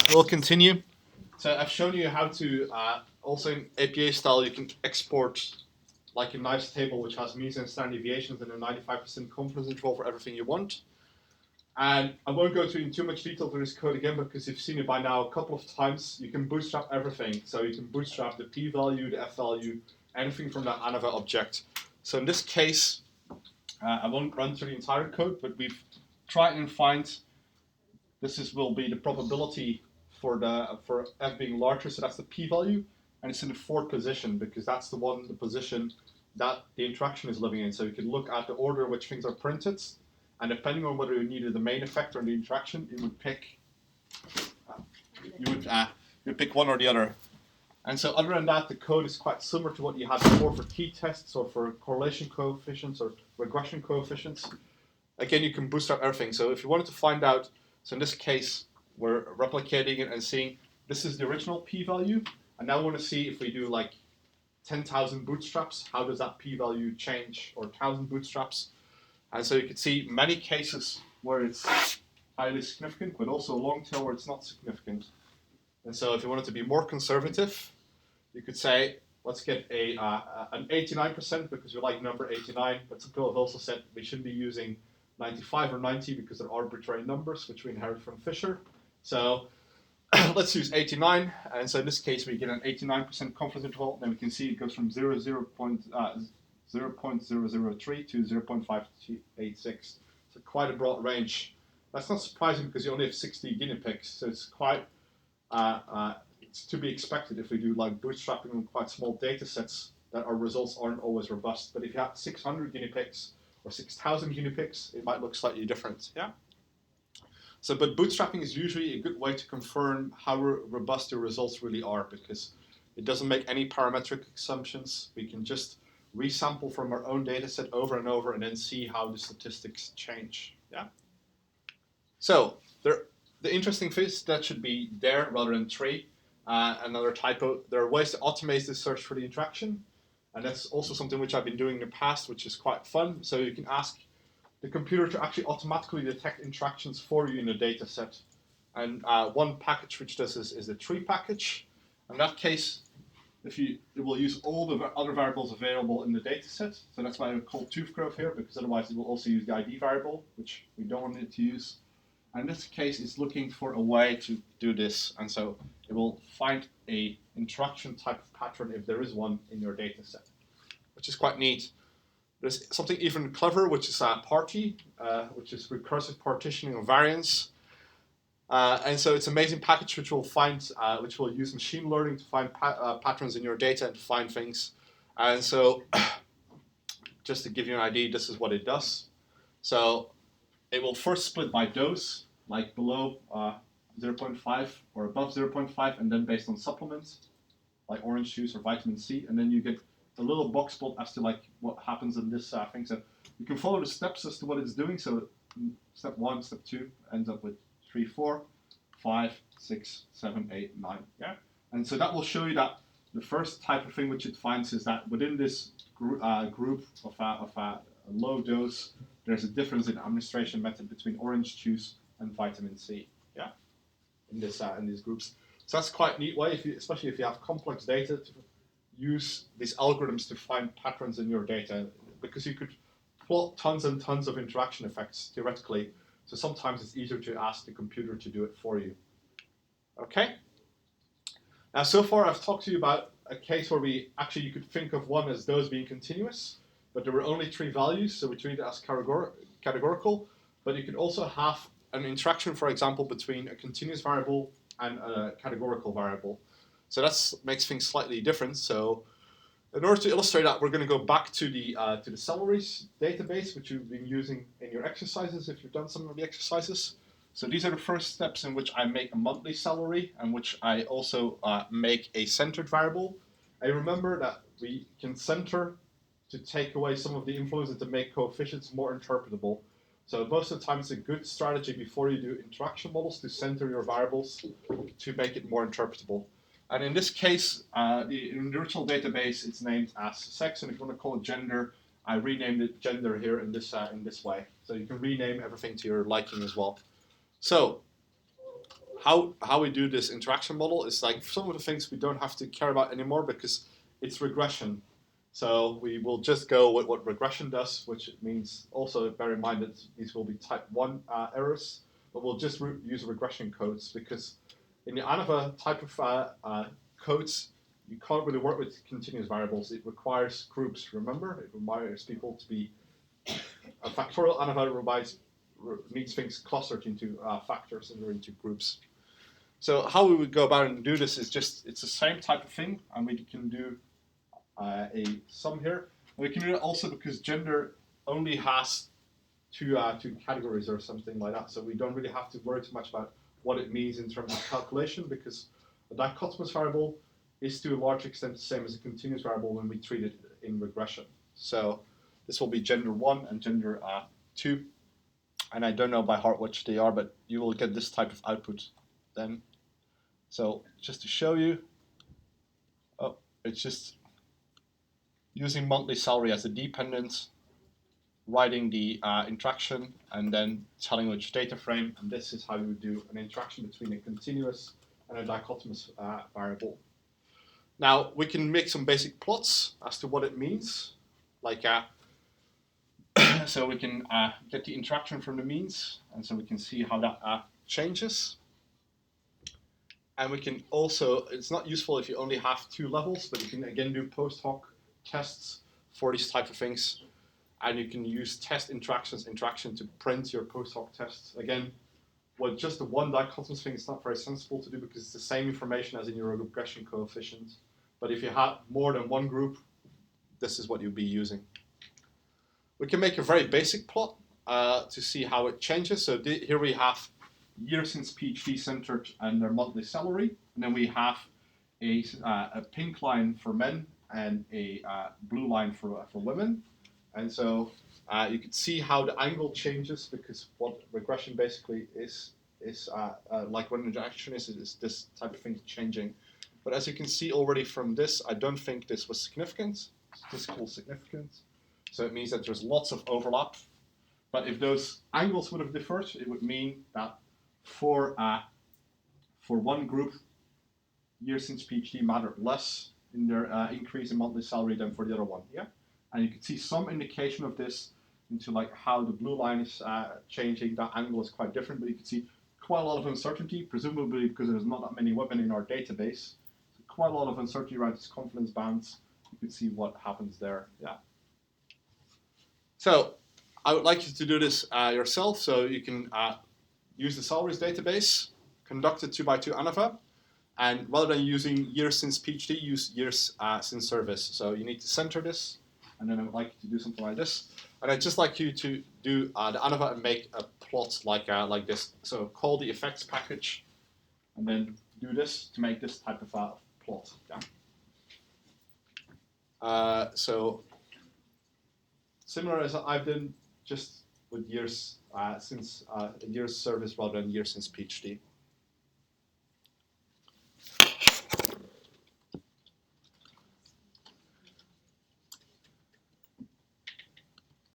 we'll continue. So I've shown you how to, also in APA style, you can export like a nice table which has means and standard deviations and a 95% confidence interval for everything you want. And I won't go into too much detail to this code again because you've seen it by now a couple of times. You can bootstrap everything. So you can bootstrap the p-value, the f-value, anything from that ANOVA object. So in this case, I won't run through the entire code, but we've tried and find will be the probability for f being larger, so that's the p-value, and it's in the fourth position because that's the position that the interaction is living in. So you can look at the order in which things are printed, and depending on whether you needed the main effect or the interaction, you would pick pick one or the other. And so other than that, the code is quite similar to what you had before for t-tests or for correlation coefficients or regression coefficients. Again, you can bootstrap everything. So if you wanted to find out, so in this case, we're replicating it and seeing this is the original p-value, and now we want to see if we do like 10,000 bootstraps, how does that p-value change, or 1,000 bootstraps. And so you can see many cases where it's highly significant, but also a long tail where it's not significant. And so if you wanted to be more conservative, you could say, let's get an 89% because we like number 89, but some people have also said we shouldn't be using 95 or 90 because they're arbitrary numbers, which we inherit from Fisher. So let's use 89, and so in this case we get an 89% confidence interval, then we can see it goes from 0.003 to 0.586. So quite a broad range. That's not surprising because you only have 60 guinea pigs, so it's quite it's to be expected if we do like bootstrapping on quite small data sets that our results aren't always robust. But if you have 600 guinea pigs or 6,000 guinea pigs, it might look slightly different. Yeah. So, but bootstrapping is usually a good way to confirm how robust your results really are because it doesn't make any parametric assumptions. We can just resample from our own data set over and over and then see how the statistics change. Yeah. So the interesting thing is that should be there rather than tree. Another typo, there are ways to automate the search for the interaction. And that's also something which I've been doing in the past, which is quite fun. So you can ask the computer to actually automatically detect interactions for you in the data set. And one package which does this is the tree package. In that case, it will use all the other variables available in the data set. So that's why I call toothgraph here, because otherwise it will also use the ID variable, which we don't want it to use. And in this case, it's looking for a way to do this. And so it will find a interaction type of pattern if there is one in your data set, which is quite neat. There's something even clever, which is party, which is recursive partitioning of variance. And so it's an amazing package which will use machine learning to find patterns in your data and to find things. And so just to give you an idea, this is what it does. So it will first split by dose, like below 0.5 or above 0.5, and then based on supplements, like orange juice or vitamin C, and then you get a little box plot as to like what happens in this thing. So you can follow the steps as to what it's doing. So step 1, step 2 ends up with 3, 4, 5, 6, 7, 8, 9. Yeah, and so that will show you that the first type of thing which it finds is that within this group of a low dose, there's a difference in administration method between orange juice and vitamin C. Yeah, in these groups. So that's quite a neat way, especially if you have complex data, to use these algorithms to find patterns in your data, because you could plot tons and tons of interaction effects theoretically. So sometimes it's easier to ask the computer to do it for you. Okay. Now, so far I've talked to you about a case where you could think of one as those being continuous, but there were only 3 values, so we treat it as categorical. But you could also have an interaction, for example, between a continuous variable and a categorical variable. So that makes things slightly different. So in order to illustrate that, we're going to go back to the salaries database, which you've been using in your exercises if you've done some of the exercises. So these are the first steps in which I make a monthly salary and which I also make a centered variable. I remember that we can center to take away some of the influence and to make coefficients more interpretable. So most of the time it's a good strategy before you do interaction models to center your variables to make it more interpretable. And in this case, in the original database, it's named as sex, and if you want to call it gender, I renamed it gender here in this way. So you can rename everything to your liking as well. So how we do this interaction model is like some of the things we don't have to care about anymore because it's regression. So we will just go with what regression does, which means also bear in mind that these will be type 1 errors, but we'll just use regression codes because in the ANOVA type of codes, you can't really work with continuous variables. It requires groups, remember? It requires people to be a factorial ANOVA needs things clustered into factors and into groups. So how we would go about and do this is it's the same type of thing, and we can do a sum here. We can do it also because gender only has two categories or something like that, so we don't really have to worry too much about what it means in terms of calculation because a dichotomous variable is to a large extent the same as a continuous variable when we treat it in regression. So this will be gender 1 and gender 2. And I don't know by heart which they are, but you will get this type of output then. So just to show you, it's just using monthly salary as a dependent, writing the interaction, and then telling which data frame. And this is how you would do an interaction between a continuous and a dichotomous variable. Now we can make some basic plots as to what it means, like so we can get the interaction from the means, and so we can see how that changes. And we can also, it's not useful if you only have 2 levels, but you can again do post hoc tests for these type of things. And you can use test interaction to print your post hoc tests. Again, with just the one dichotomous thing, it's not very sensible to do because it's the same information as in your regression coefficient. But if you have more than one group, this is what you'll be using. We can make a very basic plot to see how it changes. So here we have years since PhD centered and their monthly salary. And then we have a pink line for men and a blue line for women. And so you can see how the angle changes because what regression basically is like when interaction is this type of thing changing. But as you can see already from this, I don't think this was significant, statistical significance. So it means that there's lots of overlap. But if those angles would have differed, it would mean that for one group, years since PhD mattered less in their increase in monthly salary than for the other one. Yeah, and you can see some indication of this into like how the blue line is changing. That angle is quite different, but you can see quite a lot of uncertainty, presumably because there's not that many women in our database. So quite a lot of uncertainty around these confidence bands. You can see what happens there. Yeah. So I would like you to do this yourself. So you can use the salaries database, conduct a 2x2 ANOVA, and rather than using years since PhD, use years since service. So you need to center this, and then I would like you to do something like this. And I'd just like you to do the ANOVA and make a plot like this. So call the effects package, and then do this to make this type of plot. Yeah. So similar as I've done, just with years since years service rather than years since PhD.